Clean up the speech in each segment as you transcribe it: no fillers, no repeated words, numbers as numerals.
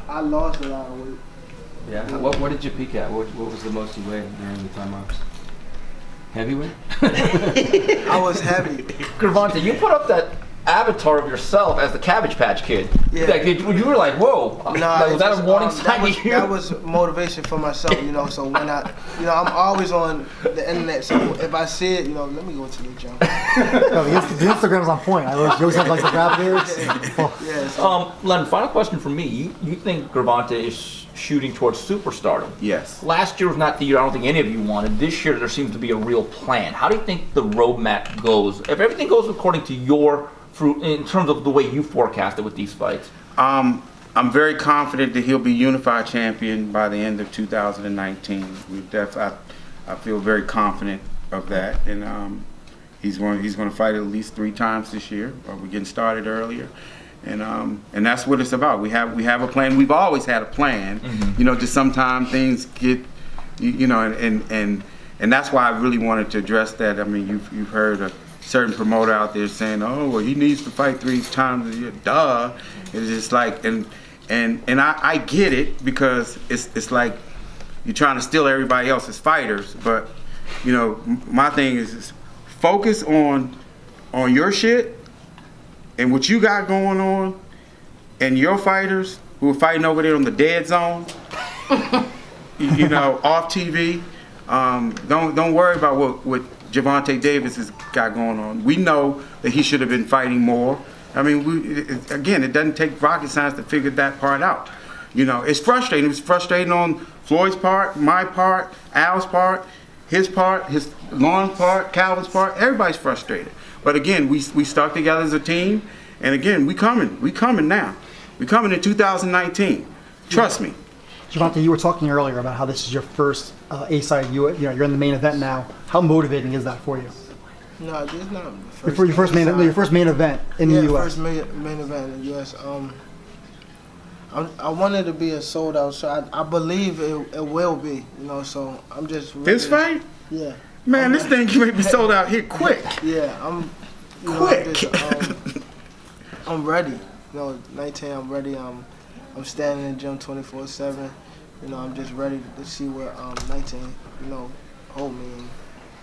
I lost a lot of weight. Yeah. What did you peak at? What was the most you weighed during the time-ups? Heavyweight? I was heavy. Gervonta, you put up that avatar of yourself as the Cabbage Patch Kid. Yeah. Like, you were like, whoa. Nah, was that a warning sign to you? That was motivation for myself, you know. So when I'm always on the internet. So if I see it, you know, let me go to the gym. The Instagram's on point. You always have like the grab lyrics. Yeah. So. Len, final question for me. You think Gervonta is shooting towards superstardom? Yes. Last year was not the year I don't think any of you wanted. This year there seems to be a real plan. How do you think the roadmap goes? If everything goes according to your fruit, in terms of the way you forecast it with these fights? I'm very confident that he'll be unified champion by the end of 2019. I feel very confident of that, and he's going to fight at least 3 times this year. We're getting started earlier, and that's what it's about. We have a plan. We've always had a plan. Mm-hmm. You know, just sometimes things get, you know, and that's why I really wanted to address that. I mean, you've heard a certain promoter out there saying, "Oh, well, he needs to fight 3 times a year." Duh. It's just like, and I get it, because it's like you're trying to steal everybody else's fighters. But you know, my thing is focus on your shit and what you got going on, and your fighters who are fighting over there on the dead zone. You know, off TV. Don't worry about what Gervonta Davis has got going on. We know that he should have been fighting more. I mean, it doesn't take rocket science to figure that part out. You know, it's frustrating. It was frustrating on Floyd's part, my part, Al's part, his Lauren's part, Calvin's part. Everybody's frustrated. But again, we stuck together as a team, and again, we coming now. We coming in 2019. Trust me. Gervonta, you were talking earlier about how this is your first A-side. You're in the main event now. How motivating is that for you? No, this is not your first main event in the U.S. First main event in the U.S. I wanted to be a sold out, so I believe it will be. You know, so I'm just ready. This fight? Yeah. Man, this thing can make me sold out here quick. Yeah, I'm quick. I'm ready. You know, 19. I'm ready. I'm standing in the gym 24/7. You know, I'm just ready to see where 19, you know, hold me,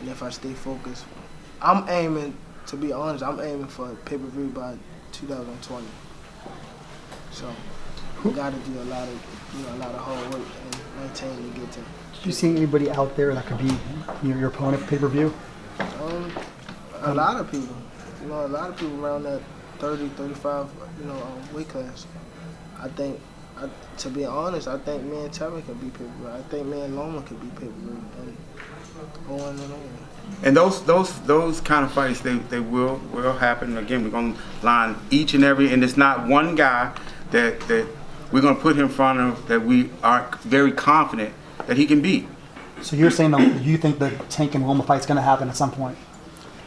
and if I stay focused. I'm aiming, to be honest, for a pay-per-view by 2020. So we got to do a lot of hard work and 19 to get there. Do you see anybody out there that could be your opponent pay-per-view? A lot of people. You know, a lot of people around that 30, 35, weight class. To be honest, I think me and Terry could be pay-per-view. I think me and Loma could be pay-per-view, and on and on. And those kind of fights, they will happen. Again, we're going to line each and every, and it's not one guy that we're going to put him in front of that we are very confident that he can beat. So you're saying that you think the Tank and Loma fight's going to happen at some point?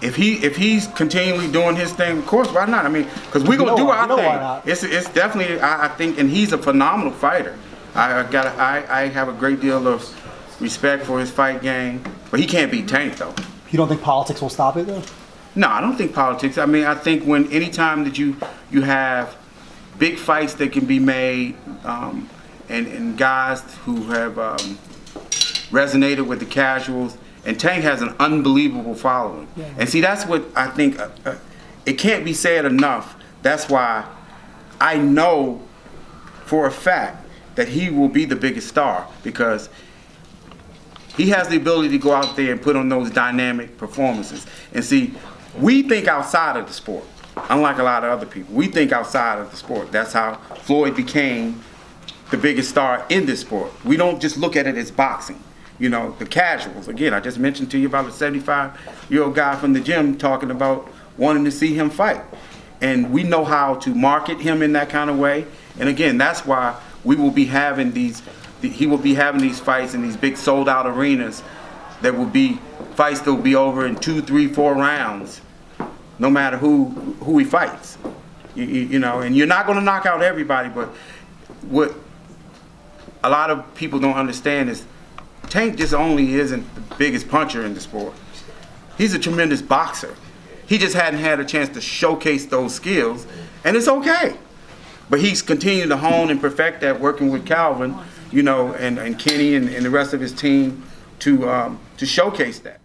If he's continually doing his thing, of course, why not? I mean, because we're gonna do our thing. Why not? It's definitely, I think, and he's a phenomenal fighter. I have a great deal of respect for his fight game, but he can't beat Tank though. You don't think politics will stop it though? No, I don't think politics. I mean, I think anytime that you have big fights that can be made, and guys who have resonated with the casuals. And Tank has an unbelievable following. Yeah. And see, that's what I think, it can't be said enough. That's why I know for a fact that he will be the biggest star, because he has the ability to go out there and put on those dynamic performances. And see, we think outside of the sport, unlike a lot of other people. We think outside of the sport. That's how Floyd became the biggest star in this sport. We don't just look at it as boxing. You know, the casuals. Again, I just mentioned to you about a 75-year-old guy from the gym talking about wanting to see him fight. And we know how to market him in that kind of way. And again, that's why he will be having these fights in these big sold-out arenas that will be fights that will be over in 2, 3, 4 rounds, no matter who he fights. You know, and you're not going to knock out everybody, but what a lot of people don't understand is Tank just only isn't the biggest puncher in the sport. He's a tremendous boxer. He just hadn't had a chance to showcase those skills, and it's okay. But he's continued to hone and perfect that, working with Calvin, you know, and Kenny and the rest of his team to showcase that.